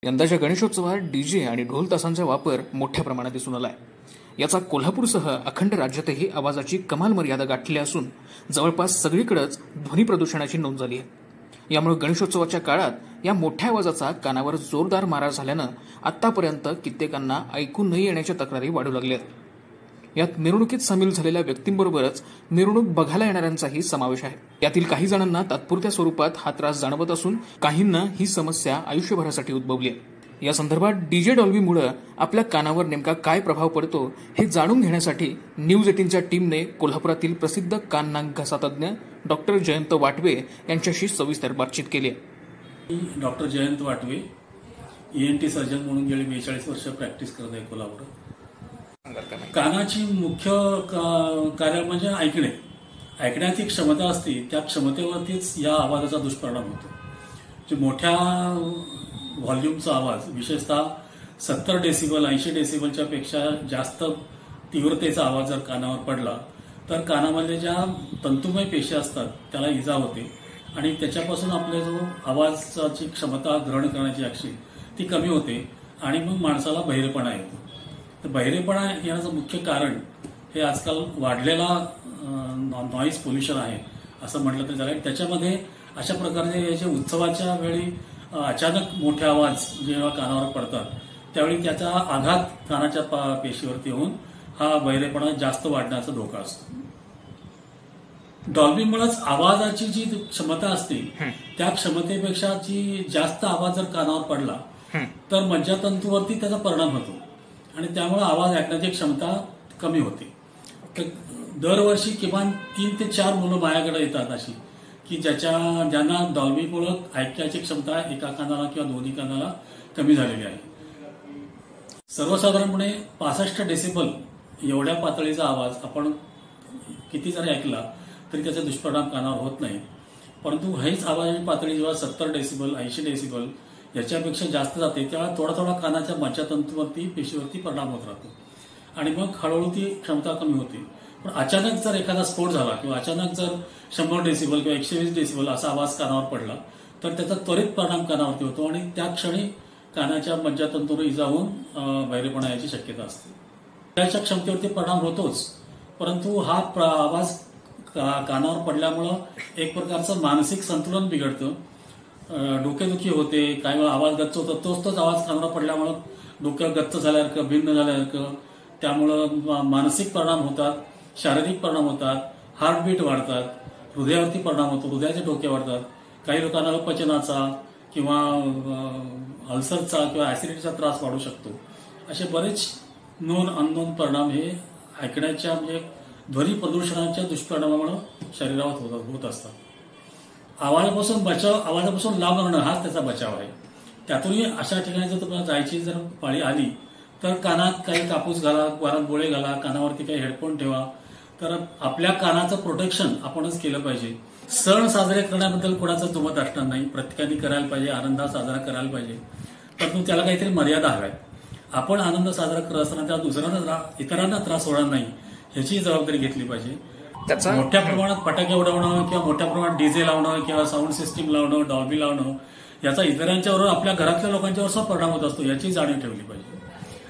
यंदाच्या गणेशोत्सवात डीजे आणि ढोल तासांचा वापर मोठ्या प्रमाणात दिसून आलाय। याचा कोल्हापूरसह अखंड राज्यातही आवाजाची कमाल मर्यादा गाठली असून जवळपास सगळीकडेच ध्वनी प्रदूषणाची नोंद झाली आहे। यामुळे गणेशोत्सवाच्या काळात या मोठ्या आवाजाचा कानावर जोरदार मारा झाल्यानं आतापर्यंत कित्येकांना ऐकू न येण्याच्या तक्रारी वाढू लागल्या आहेत। यात मिरवणुकीत सामील झालेल्या व्यक्तींबरोबरच मिरवणूक बघायला येणाऱ्यांचाही समावेश आहे। यातील काही जणांना तात्पुरत्या स्वरूपात हा त्रास जाणवत असून काहींना ही समस्या आयुष्यभरासाठी उद्भवली आहे। या संदर्भात डीजे डॉल्बीमुळे आपल्या कानावर नेमका काय प्रभाव पडतो हे जाणून घेण्यासाठी न्यूज 18च्या टीमने कोल्हापुरातील प्रसिद्ध कान नाक घसा तज्ञ डॉक्टर जयंत वाटवे यांच्याशी सविस्तर बातचीत केली आहे। Doctor Jayant Watve ENT surgeon म्हणून गेली 42 वर्ष प्रॅक्टिस करत आहे कोल्हापुरात। कानाची मुख्य कार्य म्हणजे ऐकण्याची क्षमता असते, त्या क्षमतेवरतीच या आवाजाचा दुष्परिणाम होतो। जे मोठ्या व्हॉल्यूमचा आवाज विशेषतः 70 डेसिबल 80 डेसिबलच्या पेक्षा जास्त तीव्रतेचा आवाज जर कानावर पडला तर कानामध्ये ज्या तंतुमय पेशी असतात त्याला इजा होते आणि त्याच्यापासून आपले जो आवाजाची क्षमता ग्रहण करण्याची असते ती कमी होते आणि मग माणसाला बहिरेपणा येतो। तर बहिरेपणा येण्याचं मुख्य कारण हे आजकाल वाढलेला नॉईज पोल्युशन आहे असं म्हटलं तरी चालेल। त्याच्यामध्ये अशा प्रकारे याचे उत्सवाच्या वेळी अचानक मोठे आवाज जेव्हा कानावर पडतात त्यावेळी त्याचा आघात कानाच्या पेशीवरती होऊन हा बहिरेपणा जास्त वाढण्याचा धोका असतो। डॉल्बीमुळेच आवाजाची जी क्षमता असते त्या क्षमतेपेक्षा जी जास्त आवाज जर कानावर पडला तर मज्जातंतूवरती त्याचा परिणाम होतो आणि त्यामुळे आवाज ऐकण्याची क्षमता कमी होते। दरवर्षी किमान 3 ते 4 मुलं माझ्याकडे येतात अशी की ज्यांना डॉल्बीमुळे ऐकण्याची क्षमता एका कानाला किंवा दोन्ही कानाला कमी झालेली आहे। सर्वसाधारणपणे 65 डेसिबल एवढ्या पातळीचा आवाज आपण किती जरी ऐकला तरी त्याचा दुष्परिणाम कानावर होत नाही, परंतु हेच आवाजाची पातळी जेव्हा 70 डेसिबल 80 डेसिबल याच्यापेक्षा जास्त जाते तेव्हा थोडा थोडा कानाच्या मज्जातंतूवरती पेशीवरती परिणाम होत राहतो आणि मग हळूहळू ती क्षमता कमी होते। पण अचानक जर एखादा स्फोट झाला किंवा अचानक जर 100 डेसिबल किंवा 120 डेसिबल असा आवाज कानावर पडला तर त्याचा त्वरित परिणाम कानावरती होतो आणि त्या क्षणी कानाच्या मज्जातंतूवर इजा होऊन बहिरेपणा याची शक्यता असते। त्याच्या क्षमतेवरती परिणाम होतोच, परंतु हा आवाज कानावर पडल्यामुळं एक प्रकारचं मानसिक संतुलन बिघडतं, डोकेदुखी होते, काही वेळा आवाज गच्च होतो, तोच आवाज कानावर पडल्यामुळं डोक्यावर गच्च झाल्यासारखं भिन्न झाल्यासारखं, त्यामुळं मानसिक परिणाम होतात, शारीरिक परिणाम होतात, हार्टबीट वाढतात, हृदयावरती परिणाम होतो, हृदयाचे ठोके वाढतात, काही लोकांना अपचनाचा किंवा अल्सरचा किंवा ऍसिडिटीचा त्रास वाढू शकतो। असे बरेच नोन अननोन परिणाम हे ऐकण्याच्या म्हणजे ध्वनी प्रदूषणाच्या दुष्परिणामामुळे शरीरावर होत असतात। आवाजापासून लांब राहणं हाच त्याचा बचाव आहे। त्यातूनही अशा ठिकाणी जर तुम्हाला जायची जर पाळी आली तर कानात काही कापूस घाला, कानात बोळे घाला, कानावरती काही हेडफोन ठेवा, तर आपल्या कानाचं प्रोटेक्शन आपणच केलं पाहिजे। सण साजरे करण्याबद्दल कोणाचं दुमत असणार नाही, प्रत्येकाने करायला पाहिजे, आनंदात साजरा करायला पाहिजे, परंतु त्याला काहीतरी मर्यादा हव्या। आपण आनंद साजरा करत असताना त्या इतरांना त्रास होणार नाही ह्याची जबाबदारी घेतली पाहिजे। मोठ्या प्रमाणात फटाके उडवणं किंवा मोठ्या प्रमाणात डीजे लावणं किंवा साऊंड सिस्टीम लावणं, डॉल्बी लावणं याचा इतरांच्यावर आपल्या घरातल्या लोकांच्यावर सुद्धा परिणाम होत असतो, याची जाणीव ठेवली पाहिजे।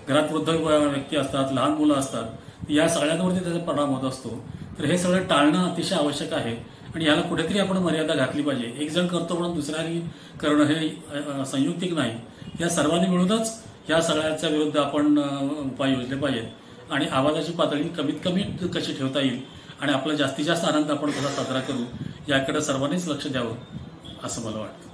घरात वृद्ध व्यक्ती असतात, लहान मुलं असतात, या सगळ्यांवरती त्याचा परिणाम होत असतो। तर हे सगळं टाळणं अतिशय आवश्यक आहे आणि याला कुठेतरी आपण मर्यादा घातली पाहिजे। एक जण करतो म्हणून दुसऱ्याने करणं हे संयुक्तिक नाही, या सर्वांनी मिळूनच या सगळ्याच्या विरुद्ध आपण उपाय योजले पाहिजेत आणि आवाजाची पातळी कमीत कमी कशी ठेवता येईल आणि आपला जास्तीत जास्त आनंद आपण कसा साजरा करू याकडे सर्वांनीच लक्ष द्यावं असं मला वाटतं।